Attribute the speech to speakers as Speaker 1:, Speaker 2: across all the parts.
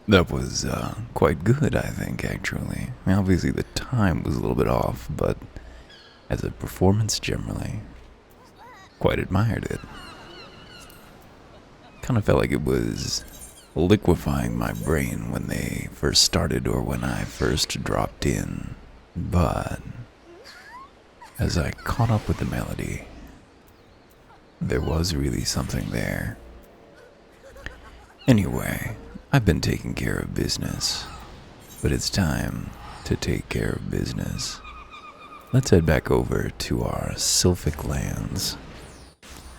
Speaker 1: That was quite good, I think, actually. I mean, obviously, the time was a little bit off, but as a performance generally, quite admired it. Kind of felt like it was liquefying my brain when they first started or when I first dropped in. But as I caught up with the melody, there was really something there. Anyway, I've been taking care of business, but it's time to take care of business. Let's head back over to our Sylphic lands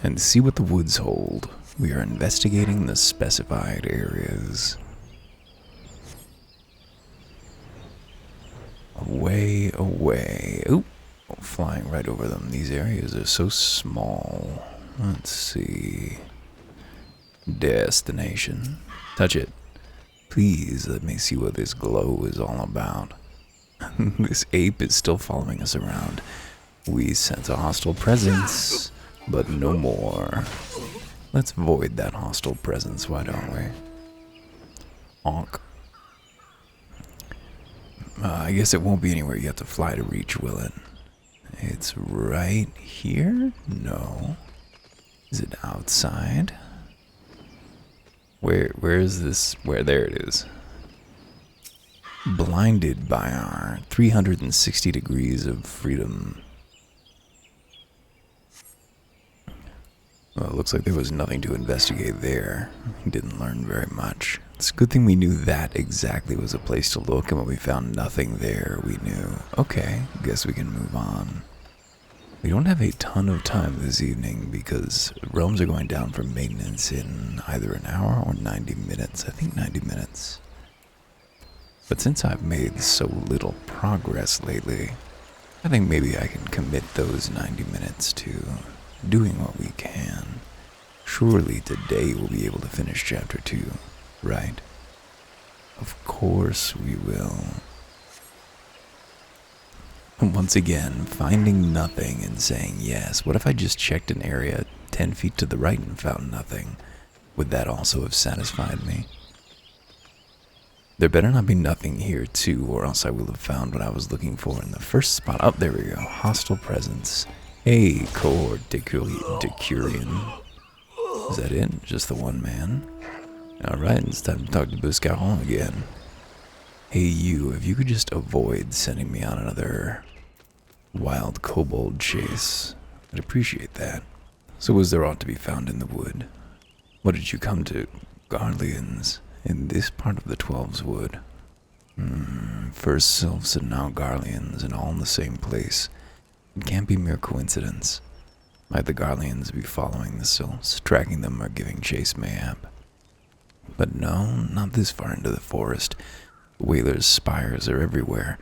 Speaker 1: and see what the woods hold. We are investigating the specified areas. Away, away. Oop, flying right over them. These areas are so small. Let's see. Destination. Touch it. Please let me see what this glow is all about. This ape is still following us around. We sense a hostile presence, but no more. Let's void that hostile presence, why don't we? Honk. I guess it won't be anywhere you have to fly to reach, will it? It's right here? No. Is it outside? Where is this? There it is. Blinded by our 360 degrees of freedom. Well, it looks like there was nothing to investigate there. We didn't learn very much. It's a good thing we knew that exactly was a place to look, and when we found nothing there, we knew, okay, guess we can move on. We don't have a ton of time this evening because realms are going down for maintenance in either an hour or 90 minutes. I think 90 minutes. But since I've made so little progress lately, I think maybe I can commit those 90 minutes to doing what we can. Surely today we'll be able to finish chapter 2, right? Of course we will. Once again, finding nothing and saying yes. What if I just checked an area 10 feet to the right and found nothing? Would that also have satisfied me? There better not be nothing here too, or else I will have found what I was looking for in the first spot. Oh, there we go. Hostile presence. Hey, cohort Decurion. Is that it? Just the one man? Alright, it's time to talk to Buscaron again. Hey you, if you could just avoid sending me on another wild kobold chase, I'd appreciate that. So was there aught to be found in the wood? What did you come to? Garleans, in this part of the Twelves Wood. First Sylphs and now Garleans, and all in the same place. It can't be mere coincidence. Might the Garleans be following the Sylphs, tracking them, or giving chase mayhap? But no, not this far into the forest. The Whalers' spires are everywhere.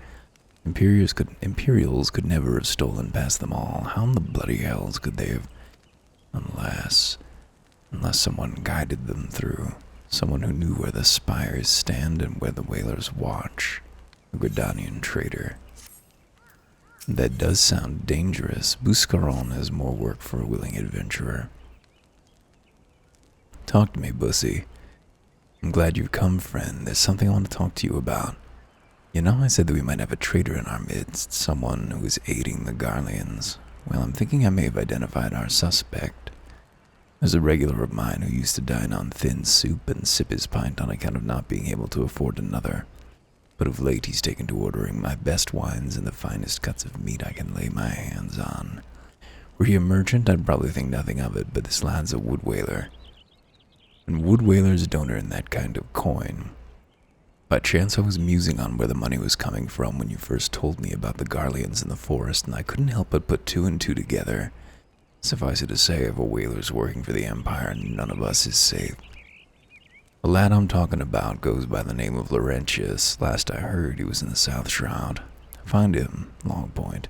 Speaker 1: Imperials could never have stolen past them all. How in the bloody hells could they have? Unless someone guided them through. Someone who knew where the spires stand and where the Whalers watch. A Gridanian traitor. That does sound dangerous. Buscaron has more work for a willing adventurer. Talk to me, Bussy. I'm glad you've come, friend. There's something I want to talk to you about. You know, I said that we might have a traitor in our midst, someone who is aiding the Garleans. Well, I'm thinking I may have identified our suspect. There's a regular of mine who used to dine on thin soup and sip his pint on account of not being able to afford another. But of late he's taken to ordering my best wines and the finest cuts of meat I can lay my hands on. Were he a merchant, I'd probably think nothing of it, but this lad's a wood whaler. And wood whalers don't earn that kind of coin. By chance I was musing on where the money was coming from when you first told me about the Garleans in the forest, and I couldn't help but put two and two together. Suffice it to say, if a whaler's working for the Empire, none of us is safe. The lad I'm talking about goes by the name of Laurentius. Last I heard, he was in the South Shroud. Find him, Long Point,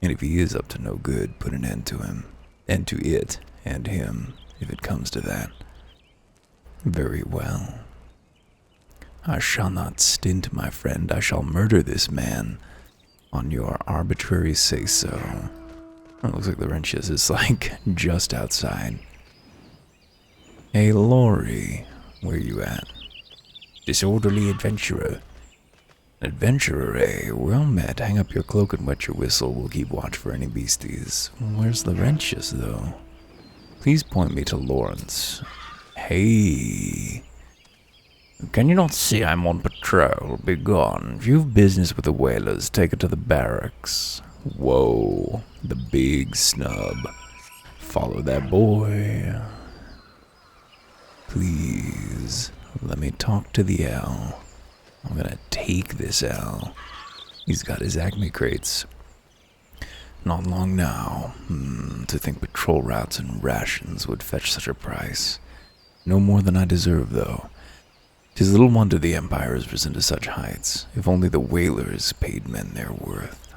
Speaker 1: and if he is up to no good, put an end to him. End to it, and him, if it comes to that. Very well. I shall not stint, my friend. I shall murder this man on your arbitrary say-so. It looks like Laurentius is, like, just outside. Hey, Lori. Where you at? Disorderly adventurer. Adventurer, eh? Well met. Hang up your cloak and wet your whistle. We'll keep watch for any beasties. Where's Laurentius, though? Please point me to Lawrence. Hey. Can you not see I'm on patrol? Be gone. If you've business with the whalers, take it to the barracks. Whoa. The big snub. Follow that boy. Please. Let me talk to the L. I'm gonna take this L. He's got his Acme crates. Not long now. To think patrol routes and rations would fetch such a price. No more than I deserve, though. 'Tis little wonder the Empire has risen to such heights. If only the whalers paid men their worth.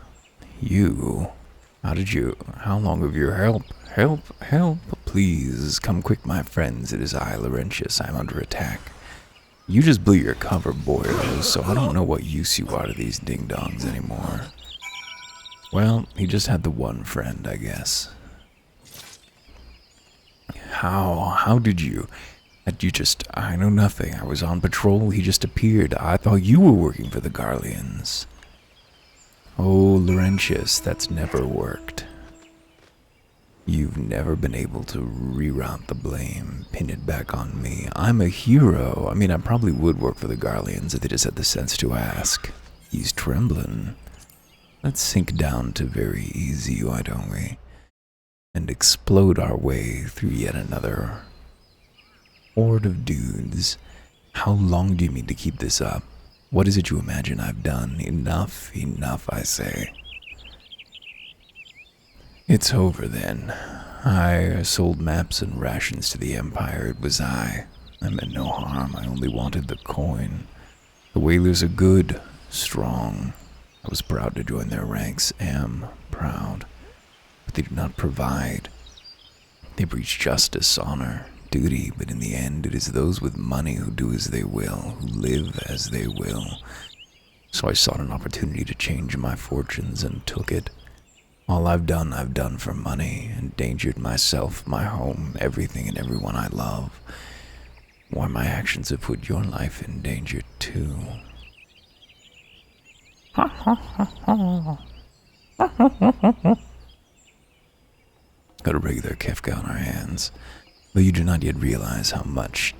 Speaker 1: You? How long have you help? Please, come quick, my friends. It is I, Laurentius. I'm under attack. You just blew your cover, boyo, so I don't know what use you are to these ding-dongs anymore. Well, he just had the one friend, I guess. How did you... I know nothing. I was on patrol, he just appeared. I thought you were working for the Garleans. Oh, Laurentius, that's never worked. You've never been able to reroute the blame, pin it back on me. I'm a hero. I mean, I probably would work for the Garleans if they just had the sense to ask. He's trembling. Let's sink down to very easy, why don't we? And explode our way through yet another horde of dudes. How long do you mean to keep this up? What is it you imagine I've done? Enough, I say. It's over then. I sold maps and rations to the Empire. It was I. I meant no harm. I only wanted the coin. The whalers are good, strong. I was proud to join their ranks. Am proud. But they do not provide. They breach justice, honor, duty, but in the end it is those with money who do as they will, who live as they will. So I sought an opportunity to change my fortunes and took it. All I've done for money, endangered myself, my home, everything and everyone I love. Why, my actions have put your life in danger too. Got a regular Kefka on our hands. Though you do not yet realize how much.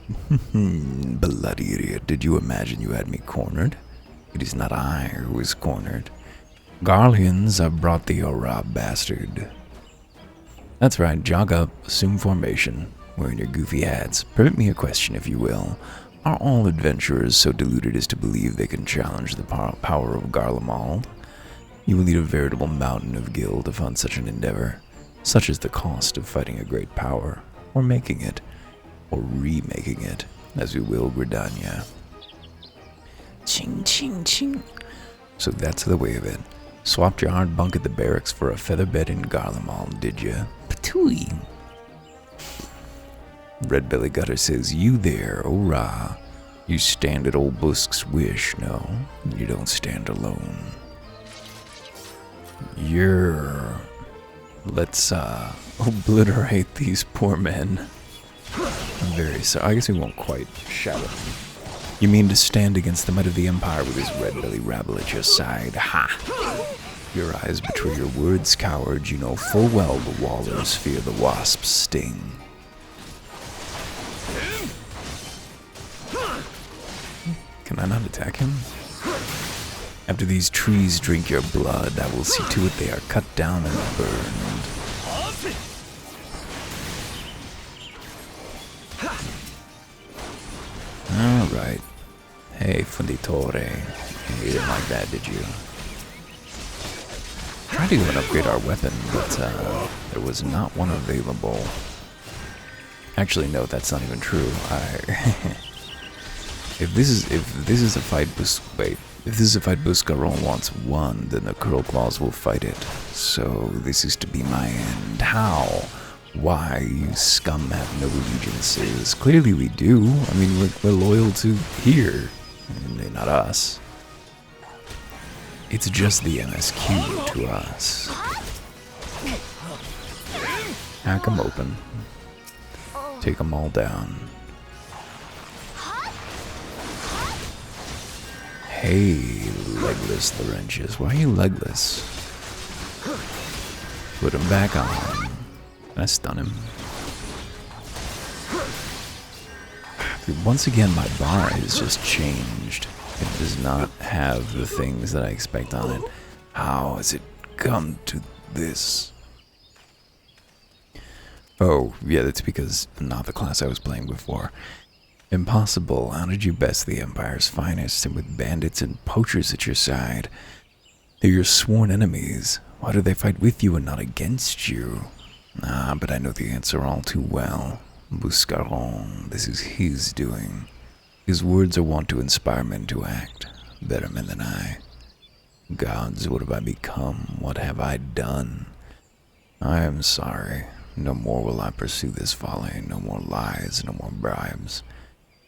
Speaker 1: Bloody idiot, did you imagine you had me cornered? It is not I who is cornered. Garleans have brought thee, O rob bastard. That's right, jog up, assume formation, wearing your goofy hats. Permit me a question, if you will. Are all adventurers so deluded as to believe they can challenge the power of Garlemald? You will need a veritable mountain of gil to fund such an endeavor. Such is the cost of fighting a great power, or making it, or remaking it, as we will Gridania. Ching, ching, ching. So that's the way of it. Swapped your hard bunk at the barracks for a feather bed in Garlemald, did ya? Patooey. Red Belly Gutter says, you there, oh rah. You stand at old Busk's wish, no? You don't stand alone. Let's, obliterate these poor men. I'm very sorry. I guess we won't quite shadow them. You mean to stand against the might of the Empire with his red belly rabble at your side? Ha! Your eyes betray your words, coward. You know full well the Wallers fear the wasp's sting. Can I not attack him? After these trees drink your blood, I will see to it they are cut down and burned. Alright. Hey, Funditore. You didn't like that, did you? Tried to go and upgrade our weapon, but there was not one available. Actually, no, that's not even true. If this is a fight Buscarron wants won, then the Curl Claws will fight it. So this is to be my end. How? Why? You scum have no allegiances. Clearly we do. I mean, we're loyal to here, and not us. It's just the MSQ to us. Hack them open. Take them all down. Hey, legless Laurentius, why are you legless? Put him back on. Can I stun him? Dude, once again, my bar has just changed. It does not have the things that I expect on it. How has it come to this? Oh, yeah, that's because not the class I was playing before. Impossible. How did you best the Empire's finest and with bandits and poachers at your side? They're your sworn enemies. Why do they fight with you and not against you? Ah, but I know the answer all too well. Buscaron, this is his doing. His words are wont to inspire men to act. Better men than I. Gods, what have I become? What have I done? I am sorry. No more will I pursue this folly. No more lies, no more bribes.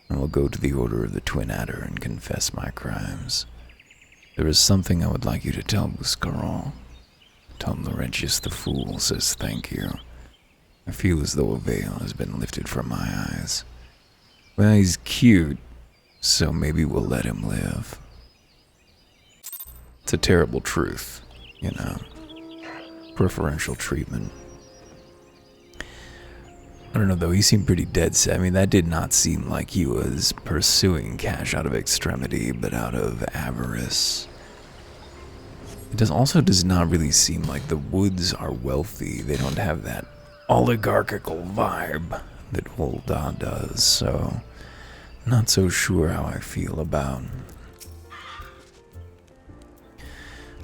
Speaker 1: I will go to the Order of the Twin Adder and confess my crimes. There is something I would like you to tell Buscaron. Tom Laurentius the Fool says thank you. I feel as though a veil has been lifted from my eyes. Well, he's cute, so maybe we'll let him live. It's a terrible truth, you know. Preferential treatment. I don't know though, he seemed pretty dead set. I mean, that did not seem like he was pursuing cash out of extremity, but out of avarice. It also does not really seem like the Woods are wealthy. They don't have that oligarchical vibe that Ul'dah does, so not so sure how I feel about.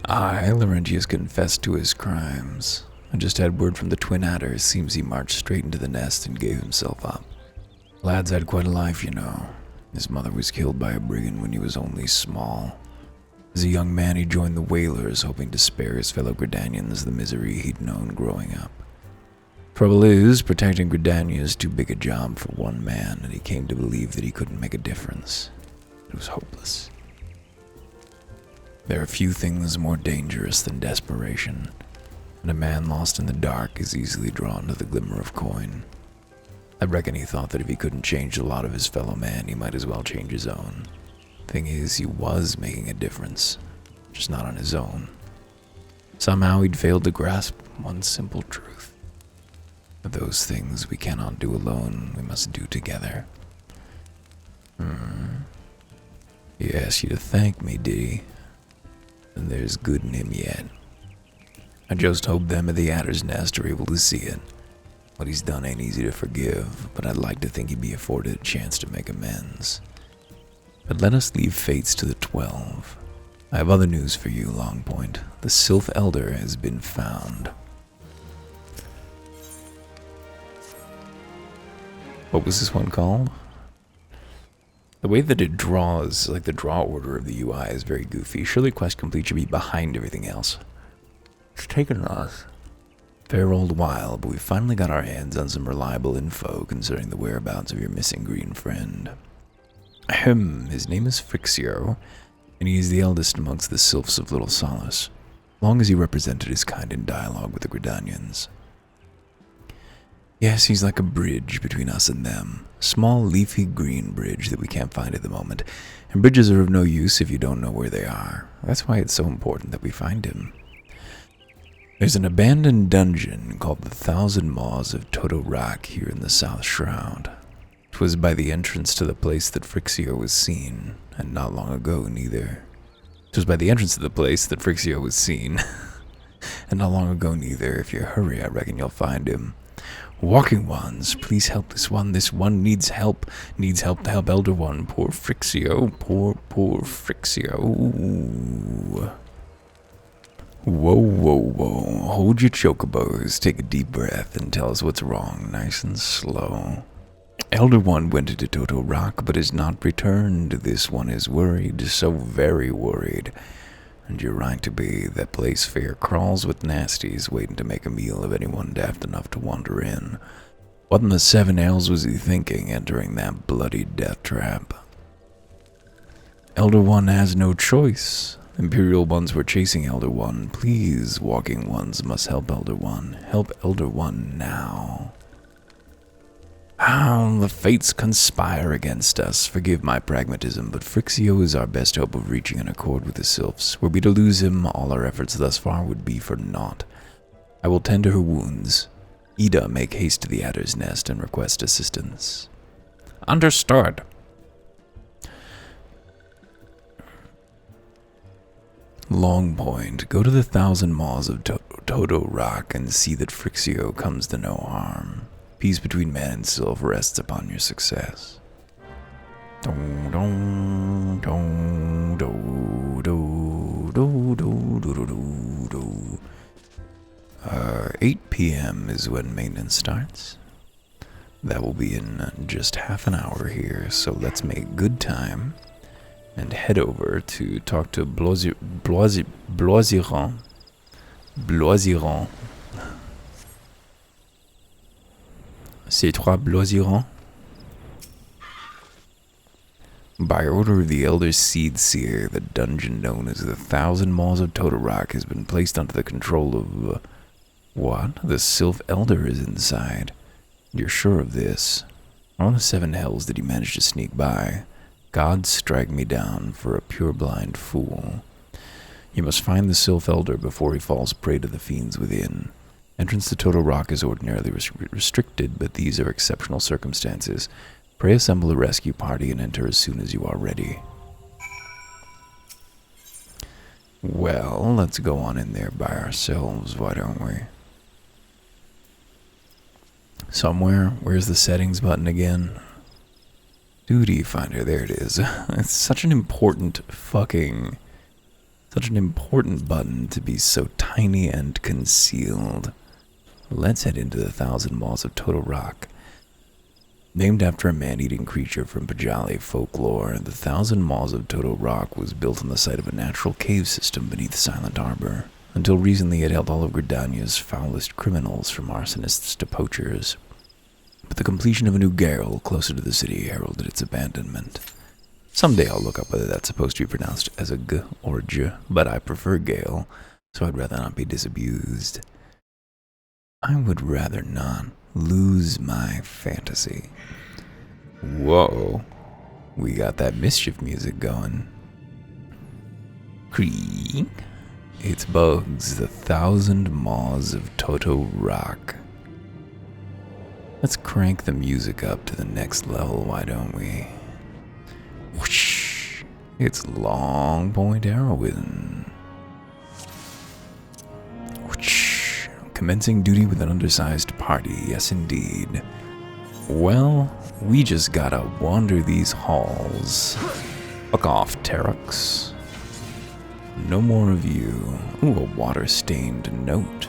Speaker 1: Laurentius confessed to his crimes. I just had word from the Twin Adder. It seems he marched straight into the nest and gave himself up. Lad's had quite a life, you know. His mother was killed by a brigand when he was only small. As a young man, he joined the Whalers, hoping to spare his fellow Gridanians the misery he'd known growing up. Trouble is, protecting Gridania is too big a job for one man, and he came to believe that he couldn't make a difference. It was hopeless. There are few things more dangerous than desperation, and a man lost in the dark is easily drawn to the glimmer of coin. I reckon he thought that if he couldn't change the lot of his fellow man, he might as well change his own. Thing is, he was making a difference, just not on his own. Somehow he'd failed to grasp one simple truth. Those things we cannot do alone, we must do together. He asked you to thank me, did he? Then there's good in him yet. I just hope them at the Adder's Nest are able to see it. What he's done ain't easy to forgive, but I'd like to think he'd be afforded a chance to make amends. But let us leave fates to the 12. I have other news for you, Longpoint. The Sylph Elder has been found. What was this one called? The way that it draws, like the draw order of the UI is very goofy. Surely Quest Complete should be behind everything else. It's taken us a fair old while, but we finally got our hands on some reliable info concerning the whereabouts of your missing green friend. His name is Phrixio, and he is the eldest amongst the Sylphs of Little Solace, long as he represented his kind in dialogue with the Gridanians. Yes, he's like a bridge between us and them. Small, leafy green bridge that we can't find at the moment. And bridges are of no use if you don't know where they are. That's why it's so important that we find him. There's an abandoned dungeon called the Thousand Maws of Toto Rock here in the South Shroud. 'Twas by the entrance to the place that Phrixio was seen, and not long ago neither. 'Twas by the entrance to the place that Phrixio was seen, and not long ago neither. If you hurry, I reckon you'll find him. Walking Ones, please help this one. This one needs help. Needs help to help Elder One. Poor Phrixio. Poor Phrixio. Whoa. Hold your chocobos. Take a deep breath and tell us what's wrong, nice and slow. Elder One went into Toto Rock, but has not returned. This one is worried, so very worried. And you're right to be. That place fair crawls with nasties, waiting to make a meal of anyone daft enough to wander in. What in the seven hells was he thinking, entering that bloody death trap? Elder One has no choice. Imperial Ones were chasing Elder One. Please, Walking Ones must help Elder One. Help Elder One now. Ah, the fates conspire against us. Forgive my pragmatism, but Phrixio is our best hope of reaching an accord with the Sylphs. Were we to lose him, all our efforts thus far would be for naught. I will tend to her wounds. Ida, make haste to the Adder's Nest and request assistance. Understood. Long Point. Go to the 1,000 Maws of Toto Rock and see that Phrixio comes to no harm. Peace between man and sylph rests upon your success. 8 p.m. is when maintenance starts. That will be in just half an hour here, so let's make good time and head over to talk to Bloisiron. C'est toi, Bloisiron? By order of the Elder Seed Seer, the dungeon known as the 1,000 Maws of Totorock has been placed under the control of... what? The Sylph Elder is inside. You're sure of this? How in the 7 hells did he manage to sneak by? God strike me down for a purblind fool. You must find the Sylph Elder before he falls prey to the fiends within. Entrance to Totorock is ordinarily restricted, but these are exceptional circumstances. Pray assemble a rescue party and enter as soon as you are ready. Well, let's go on in there by ourselves, why don't we? Somewhere, where's the settings button again? Duty finder, there it is. It's such an important button to be so tiny and concealed. Let's head into the 1,000 Maws of Totorock. Named after a man-eating creature from Pajali folklore, the 1,000 Maws of Totorock was built on the site of a natural cave system beneath Silent Harbor. Until recently, it held all of Gridania's foulest criminals, from arsonists to poachers. But the completion of a new Garel closer to the city heralded its abandonment. Someday I'll look up whether that's supposed to be pronounced as a G or J, but I prefer Gale, so I'd rather not be disabused. I would rather not lose my fantasy. Whoa, we got that mischief music going. Creak. It's Bugs, the 1,000 Maws of Totorock. Let's crank the music up to the next level, why don't we? Whoosh. It's Long Point Heroine. Whoosh. Commencing duty with an undersized party, yes indeed. Well, we just gotta wander these halls. Fuck off, Terrux. No more of you. Ooh, a water-stained note.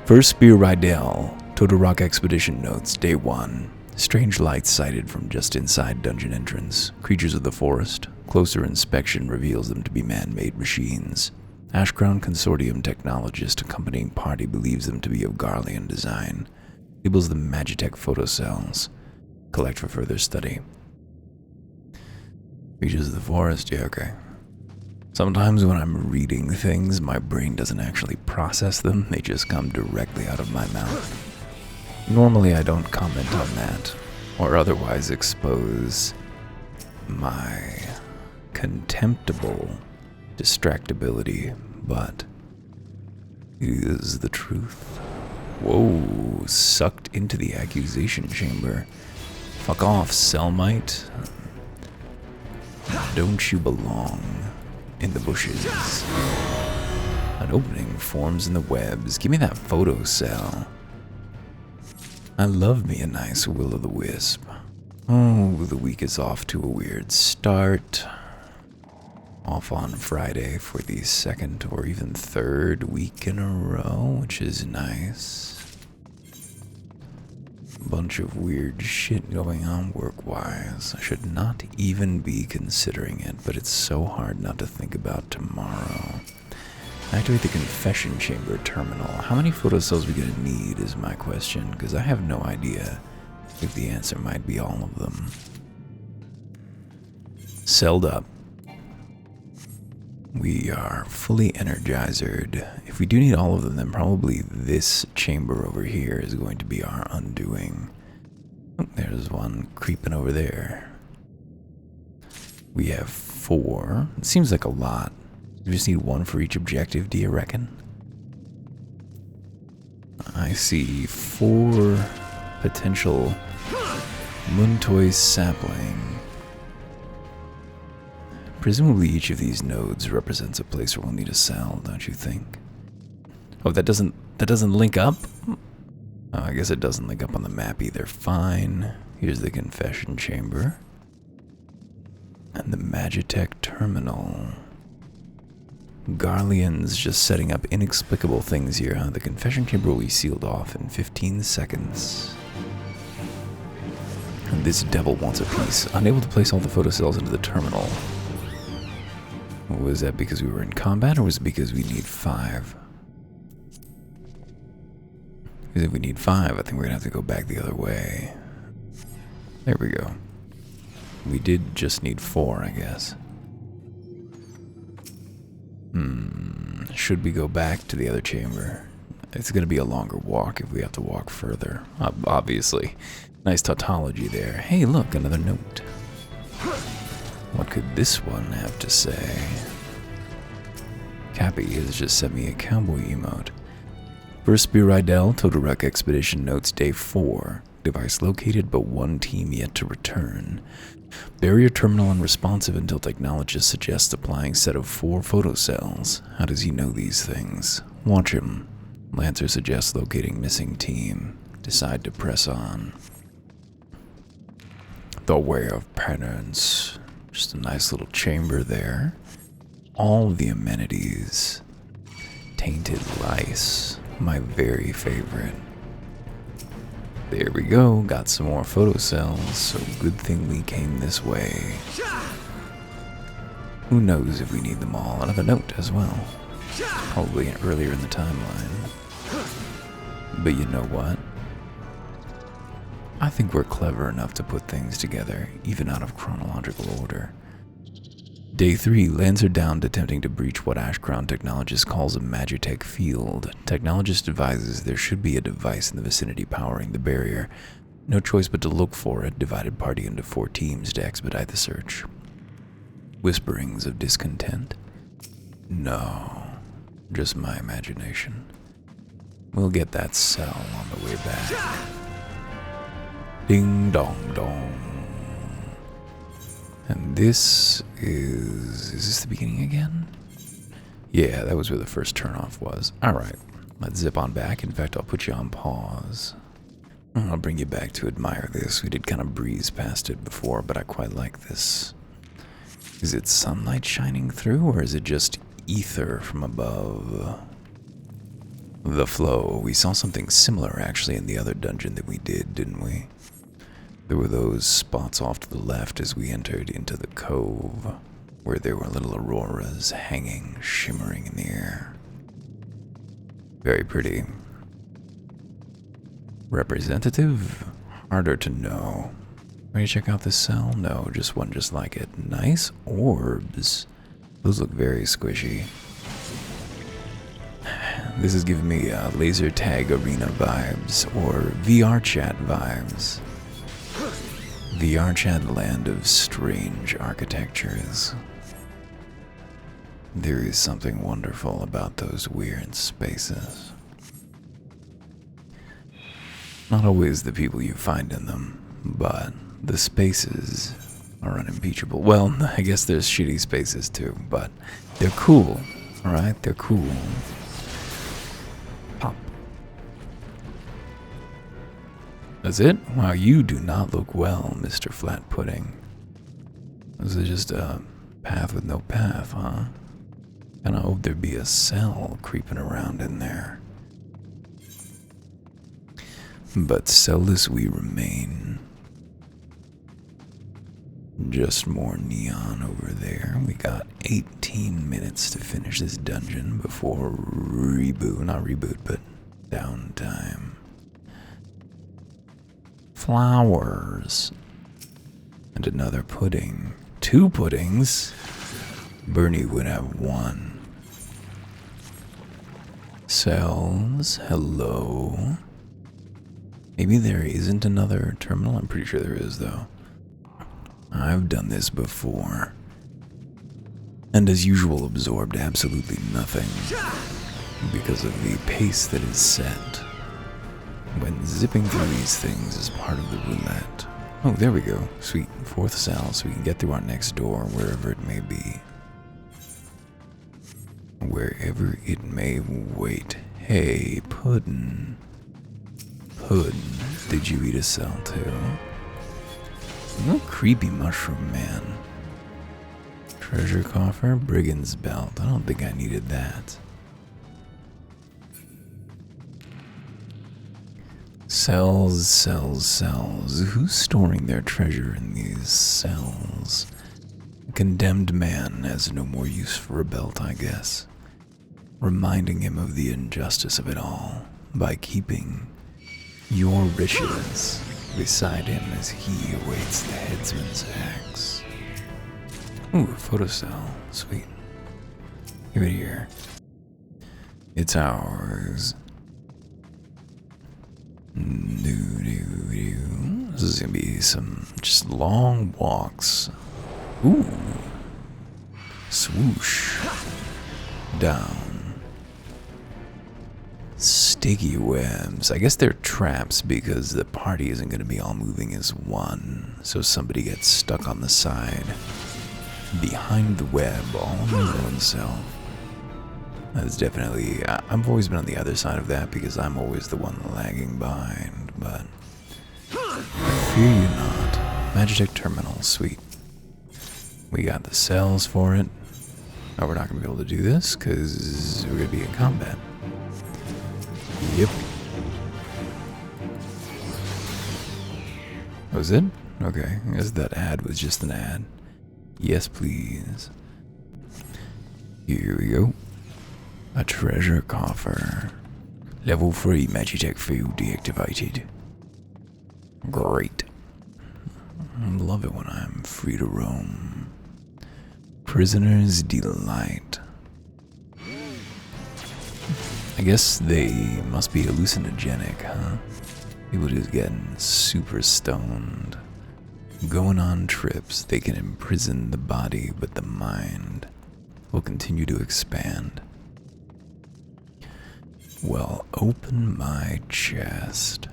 Speaker 1: First Spear Rydell, Totorock Expedition Notes, Day 1. Strange lights sighted from just inside dungeon entrance. Creatures of the forest. Closer inspection reveals them to be man-made machines. Ashcrown Consortium technologist accompanying party believes them to be of Garlean design. Labels them Magitech photocells. Collect for further study. Creatures of the forest, yeah, okay. Sometimes when I'm reading things, my brain doesn't actually process them, they just come directly out of my mouth. Normally I don't comment on that, or otherwise expose my contemptible distractibility, but it is the truth. Whoa, sucked into the accusation chamber. Fuck off, Selmite. Don't you belong in the bushes? An opening forms in the webs. Give me that photocell. I love me a nice will-o'-the-wisp. Oh, the week is off to a weird start. Off on Friday for the 2nd or even 3rd week in a row, which is nice. Bunch of weird shit going on work-wise. I should not even be considering it, but it's so hard not to think about tomorrow. Activate the confession chamber terminal. How many photocells are we gonna need is my question, because I have no idea if the answer might be all of them. Celled up. We are fully energizered. If we do need all of them, then probably this chamber over here is going to be our undoing. Oh, there's one creeping over there. We have 4. It seems like a lot. We just need 1 for each objective, do you reckon? I see 4 potential Muntoy sapling. Presumably each of these nodes represents a place where we'll need a cell, don't you think? Oh, that doesn't link up? Oh, I guess it doesn't link up on the map either. Fine. Here's the confession chamber. And the Magitech terminal. Garleans just setting up inexplicable things here, huh? The confession chamber will be sealed off in 15 seconds. And this devil wants a piece. Unable to place all the photocells into the terminal. Was that because we were in combat, or was it because we need 5? Because if we need 5, I think we're gonna have to go back the other way. There we go. We did just need 4, I guess. Should we go back to the other chamber? It's gonna be a longer walk if we have to walk further. Obviously. Nice tautology there. Hey, look, another note. What could this one have to say? Cappy has just sent me a cowboy emote. First Spear Rydell, Total Wreck Expedition notes day 4. Device located, but 1 team yet to return. Barrier terminal unresponsive until technologist suggests applying set of 4 photocells. How does he know these things? Watch him. Lancer suggests locating missing team. Decide to press on. The Way of Penance. Just a nice little chamber there. All the amenities. Tainted lice. My very favorite. There we go, got some more photocells, so good thing we came this way. Who knows if we need them all? Another note as well. Probably earlier in the timeline. But you know what? I think we're clever enough to put things together, even out of chronological order. Day 3, Lancer downed attempting to breach what Ashcrown Technologist calls a Magitech field. Technologist advises there should be a device in the vicinity powering the barrier. No choice but to look for it, divided party into 4 teams to expedite the search. Whisperings of discontent? No, just my imagination. We'll get that cell on the way back. Ding dong dong. And this is this the beginning again? Yeah, that was where the first turnoff was. Alright, let's zip on back. In fact, I'll put you on pause. I'll bring you back to admire this. We did kind of breeze past it before, but I quite like this. Is it sunlight shining through, or is it just ether from above? The flow. We saw something similar actually in the other dungeon that we did, didn't we? There were those spots off to the left as we entered into the cove, where there were little auroras hanging, shimmering in the air. Very pretty. Representative? Harder to know. Ready to check out this cell? No, just one just like it. Nice orbs. Those look very squishy. This is giving me laser tag arena vibes, or VR chat vibes. VR chat land of strange architectures. There is something wonderful about those weird spaces. Not always the people you find in them, but the spaces are unimpeachable. Well, I guess there's shitty spaces too, but they're cool, alright? They're cool. Pop. That's it? Wow, you do not look well, Mr. Flat Pudding. This is just a path with no path, huh? Kinda hope there'd be a cell creeping around in there. But cellless we remain. Just more neon over there. We got 18 minutes to finish this dungeon before reboot. Not reboot, but downtime. Flowers. And another pudding. 2 puddings? Bernie would have 1. Cells, hello. Maybe there isn't another terminal. I'm pretty sure there is, though. I've done this before. And as usual, absorbed absolutely nothing because of the pace that is set when zipping through these things as part of the roulette. Oh, there we go. Sweet. Fourth cell, so we can get through our next door, wherever it may be. Wherever it may wait. Hey, Puddin'. Puddin', did you eat a cell too? No creepy mushroom man. Treasure coffer, brigand's belt. I don't think I needed that. Cells, cells, cells. Who's storing their treasure in these cells? A condemned man has no more use for a belt, I guess. Reminding him of the injustice of it all by keeping your riches beside him as he awaits the headsman's axe. Ooh, a photocell. Sweet. Give it here. It's ours. This is gonna be some just long walks. Ooh. Swoosh. Down. Sticky webs. I guess they're traps because the party isn't gonna be all moving as one. So somebody gets stuck on the side. Behind the web, all on their own self. That's definitely... I've always been on the other side of that because I'm always the one lagging behind, but... I fear you not. Magitech Terminal, sweet. We got the cells for it. Oh, we're not going to be able to do this because we're going to be in combat. Yep. Was it? Okay, I guess that ad was just an ad. Yes, please. Here we go. A treasure coffer. Level 3 Magitech field deactivated. Great. I love it when I'm free to roam. Prisoner's Delight. I guess they must be hallucinogenic, huh? People just getting super stoned. Going on trips, they can imprison the body, but the mind will continue to expand. Well, open my chest.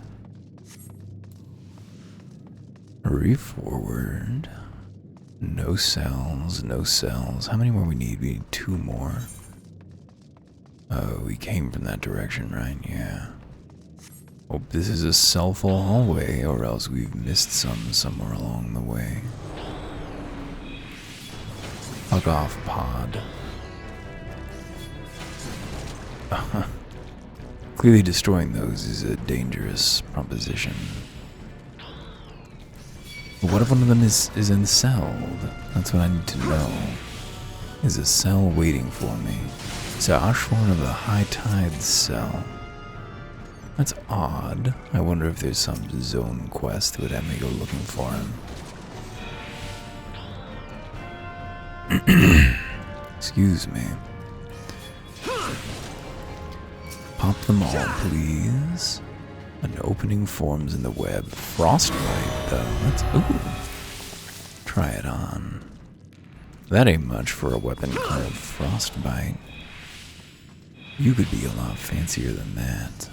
Speaker 1: Reach forward. No cells, no cells. How many more we need? We need 2 more. Oh, we came from that direction, right? Yeah. Hope this is a cell-full hallway, or else we've missed somewhere along the way. Fuck off, pod. Clearly destroying those is a dangerous proposition. What if one of them is encelled? That's what I need to know. Is a cell waiting for me? So Ashwan of the High Tide cell. That's odd. I wonder if there's some zone quest that would have me go looking for him. Excuse me. Pop them all, please. An opening forms in the web. Frostbite, though. That's... Ooh. Try it on. That ain't much for a weapon called Frostbite. You could be a lot fancier than that.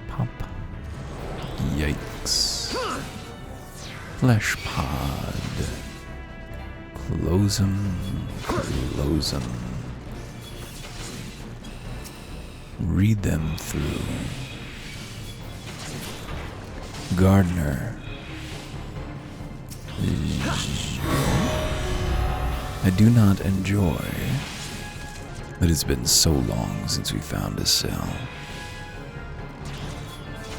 Speaker 1: Pop. Yikes. Flesh pod. Close 'em. Close 'em. Read them through. Gardener. I do not enjoy that it's been so long since we found a cell.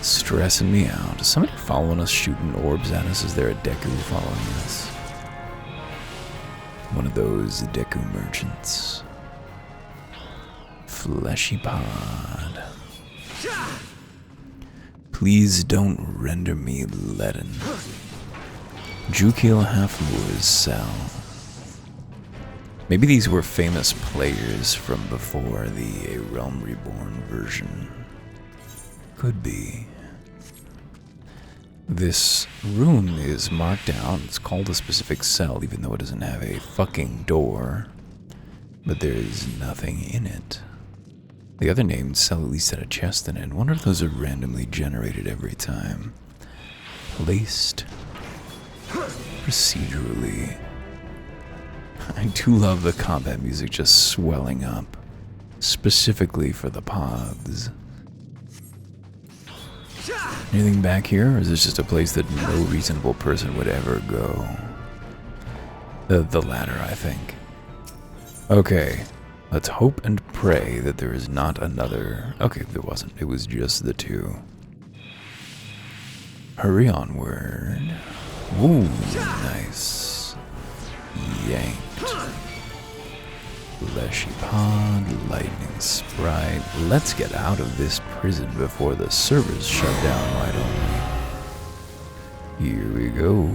Speaker 1: Stressing me out. Is somebody following us, shooting orbs at us? Is there a Deku following us? One of those Deku merchants. Fleshy pod. Please don't render me leaden. Jukil Halfmoor's cell. Maybe these were famous players from before the A Realm Reborn version. could be. This room is marked out. It's called a specific cell, even though it doesn't have a fucking door. But there is nothing in it. The other named cell at least had a chest in it. I wonder if those are randomly generated every time. Placed procedurally. I do love the combat music just swelling up. Specifically for the pods. Anything back here, or is this just a place that no reasonable person would ever go? The latter, I think. Okay, let's hope and pray that there is not another... Okay, there wasn't. It was just the two. Hurry onward. Ooh, nice. Yanked. Fleshy pod, lightning sprite. Let's get out of this prison before the servers shut down, why don't we? Here we go.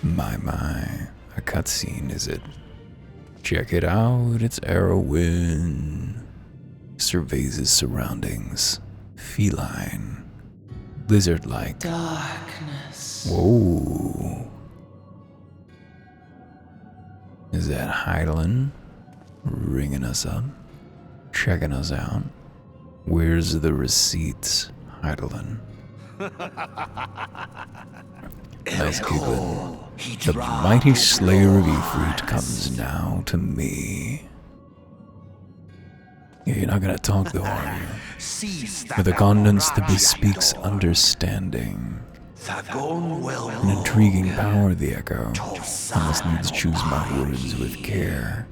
Speaker 1: My, a cutscene, is it? Check it out, it's Erwin. Surveys his surroundings. Feline. Lizard-like.
Speaker 2: Darkness.
Speaker 1: Whoa. Is that Hydaelyn? Ringing us up, checking us out. Where's the receipts, Hydaelyn? Nice giggling. The mighty slayer of Ifrit comes now to me. Yeah, you're not gonna talk though, are you? With a countenance that bespeaks understanding. An intriguing power, the echo. I must needs choose my words with care.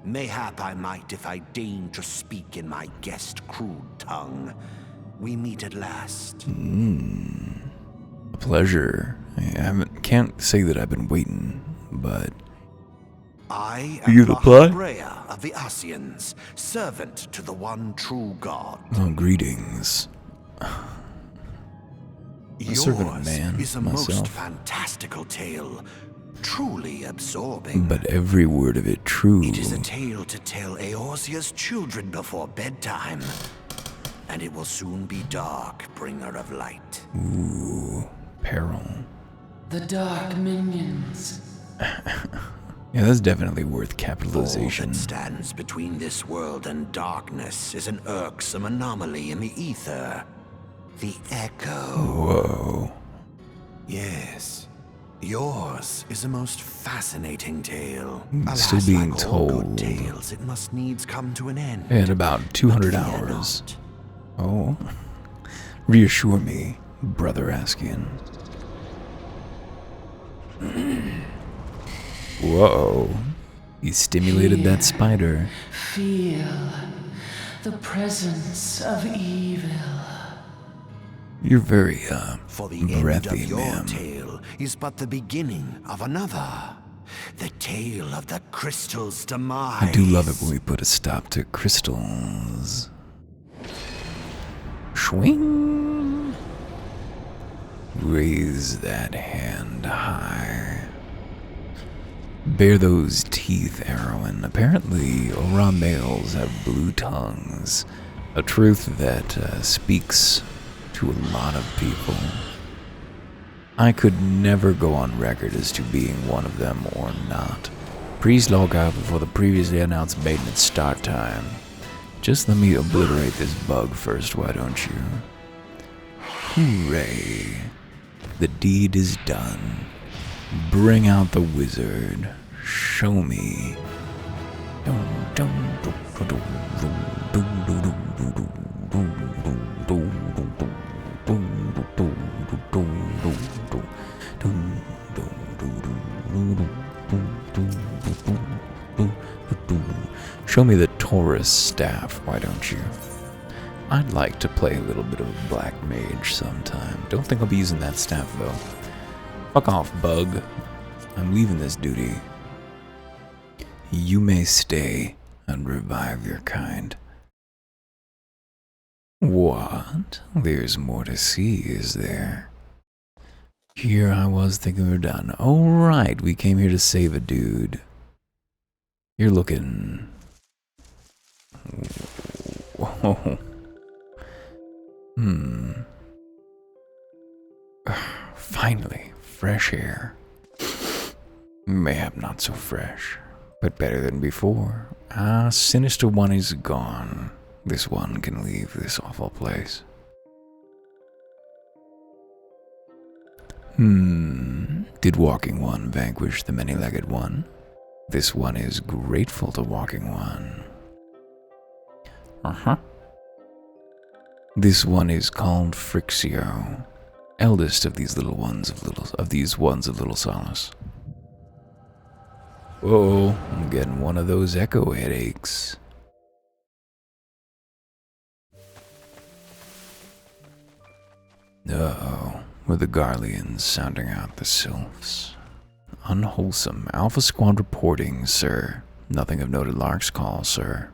Speaker 3: Mayhap I might if I deign to speak in my guest crude tongue. We meet at last.
Speaker 1: A pleasure. Can't say that I've been waiting, but...
Speaker 3: I am
Speaker 1: you reply?
Speaker 3: Brea of the Ascians, servant to the one true God.
Speaker 1: Oh, greetings. A servant of man,
Speaker 3: is a
Speaker 1: myself.
Speaker 3: most fantastical tale, truly absorbing.
Speaker 1: But every word of it true.
Speaker 3: It is a tale to tell Eorzea's children before bedtime. And it will soon be dark, bringer of light.
Speaker 1: Ooh, peril.
Speaker 2: The dark minions.
Speaker 1: Yeah, that's definitely worth capitalization.
Speaker 3: All that stands between this world and darkness is an irksome anomaly in the ether. The echo.
Speaker 1: Whoa.
Speaker 3: Yes. Yours is a most fascinating tale.
Speaker 1: Still
Speaker 3: Alas,
Speaker 1: being
Speaker 3: like all
Speaker 1: told.
Speaker 3: good tales, it must needs come to an end.
Speaker 1: In about 200
Speaker 3: Fear
Speaker 1: hours.
Speaker 3: not.
Speaker 1: Oh. Reassure me, Brother Askian. Whoa. He stimulated that spider.
Speaker 2: Feel the presence of evil.
Speaker 1: You're very,
Speaker 3: For the end of
Speaker 1: breathy,
Speaker 3: your
Speaker 1: ma'am.
Speaker 3: tale is but the beginning of another. The tale of the crystal's demise.
Speaker 1: I do love it when we put a stop to crystals. Swing. Raise that hand high. Bare those teeth, Erwin. Apparently, Ora males have blue tongues. A truth that speaks to a lot of people. I could never go on record as to being one of them or not. Please log out before the previously announced maintenance start time. Just let me obliterate this bug first, why don't you? Hooray. The deed is done. Bring out the wizard. Show me. Show me the Taurus staff, why don't you? I'd like to play a little bit of Black Mage sometime. Don't think I'll be using that staff, though. Fuck off, bug. I'm leaving this duty. You may stay and revive your kind. What? There's more to see, is there? Here I was thinking we're done. Oh, right, we came here to save a dude. You're looking Whoa. Finally, fresh air. Mayhap not so fresh, but better than before. Sinister One is gone. This one can leave this awful place. Did Walking One vanquish the Many-Legged One? This one is grateful to Walking One. This one is called Frixio, eldest of these little ones of little solace. Whoa, I'm getting one of those echo headaches. Uh-oh, were the Garleans sounding out the sylphs? Unwholesome. Alpha Squad reporting, sir. Nothing of note at Lark's call, sir.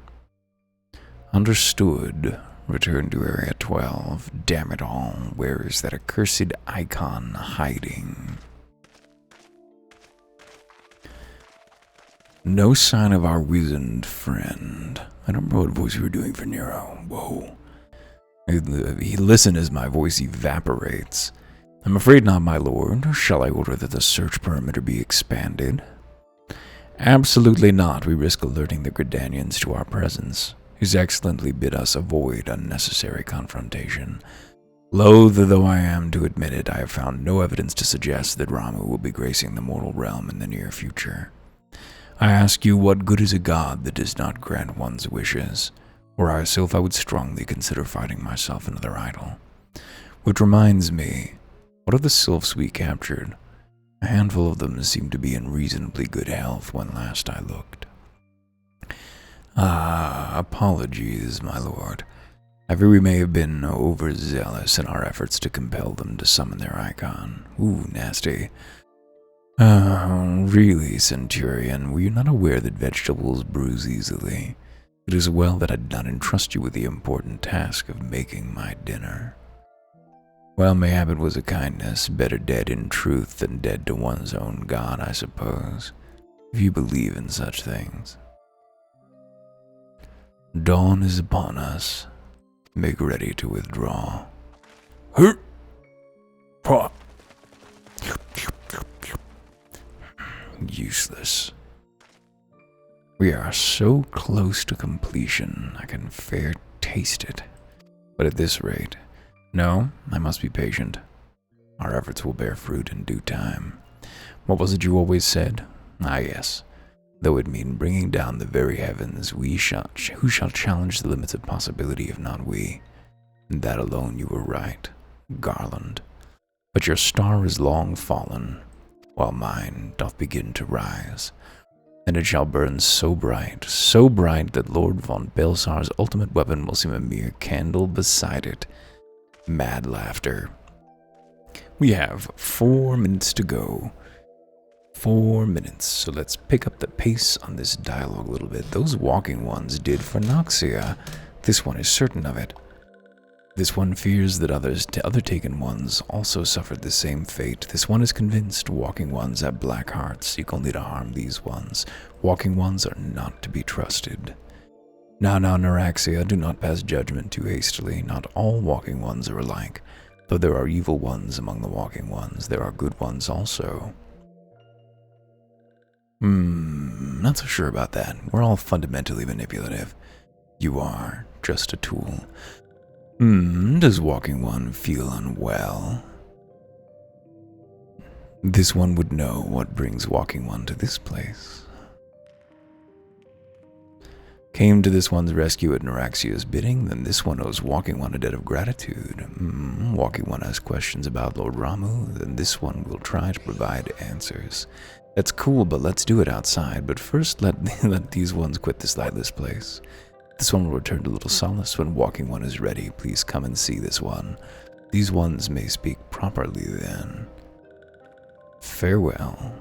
Speaker 1: Understood. Return to Area 12. Damn it all. Where is that accursed icon hiding? No sign of our wizened friend. I don't know what voice you were doing for Nero. Whoa. He listen as my voice evaporates. I'm afraid not, my lord. Shall I order that the search perimeter be expanded? Absolutely not. We risk alerting the Gridanians to our presence. His Excellency bid us avoid unnecessary confrontation. Loath though I am to admit it, I have found no evidence to suggest that Ramuh will be gracing the mortal realm in the near future. I ask you, what good is a god that does not grant one's wishes? Were I a sylph, I would strongly consider fighting myself another idol. Which reminds me, what of the sylphs we captured? A handful of them seemed to be in reasonably good health when last I looked. Apologies, my lord. I fear we may have been overzealous in our efforts to compel them to summon their icon. Ooh, nasty. Really, Centurion, were you not aware that vegetables bruise easily? It is well that I did not entrust you with the important task of making my dinner. Well, mayhap it was a kindness, better dead in truth than dead to one's own god, I suppose, if you believe in such things. Dawn is upon us. Make ready to withdraw. Useless. We are so close to completion, I can fair taste it. But at this rate, no, I must be patient. Our efforts will bear fruit in due time. What was it you always said? Ah, yes. Though it mean bringing down the very heavens, who shall challenge the limits of possibility if not we? In that alone you were right, Garland. But your star is long fallen, while mine doth begin to rise. And it shall burn so bright that Lord von Belsar's ultimate weapon will seem a mere candle beside it. Mad laughter. We have 4 minutes to go. 4 minutes, so let's pick up the pace on this dialogue a little bit. Those walking ones did for Noxia. This one is certain of it. This one fears that other taken ones also suffered the same fate. This one is convinced walking ones have black hearts, seek only to harm these ones. Walking ones are not to be trusted. Now, Neuraxia, do not pass judgment too hastily. Not all walking ones are alike. Though there are evil ones among the walking ones, there are good ones also. Not so sure about that. We're all fundamentally manipulative. You are just a tool. Does walking one feel unwell? This one would know what brings walking one to this place. Came to this one's rescue at Neuraxia's bidding, then this one owes walking one a debt of gratitude. Walking one has questions about Lord Ramuh, then this one will try to provide answers. That's cool, but let's do it outside. But first, let these ones quit this lightless place. This one will return to Little Solace when walking one is ready. Please come and see this one. These ones may speak properly then. Farewell.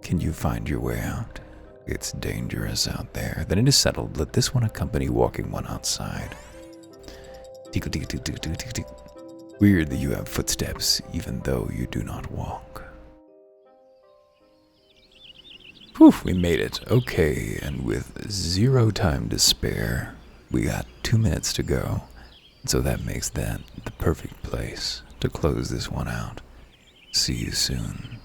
Speaker 1: Can you find your way out? It's dangerous out there. Then it is settled. Let this one accompany walking one outside. Weird that you have footsteps, even though you do not walk. Whew, we made it. Okay, and with 0 time to spare, we got 2 minutes to go, so that makes that the perfect place to close this one out. See you soon.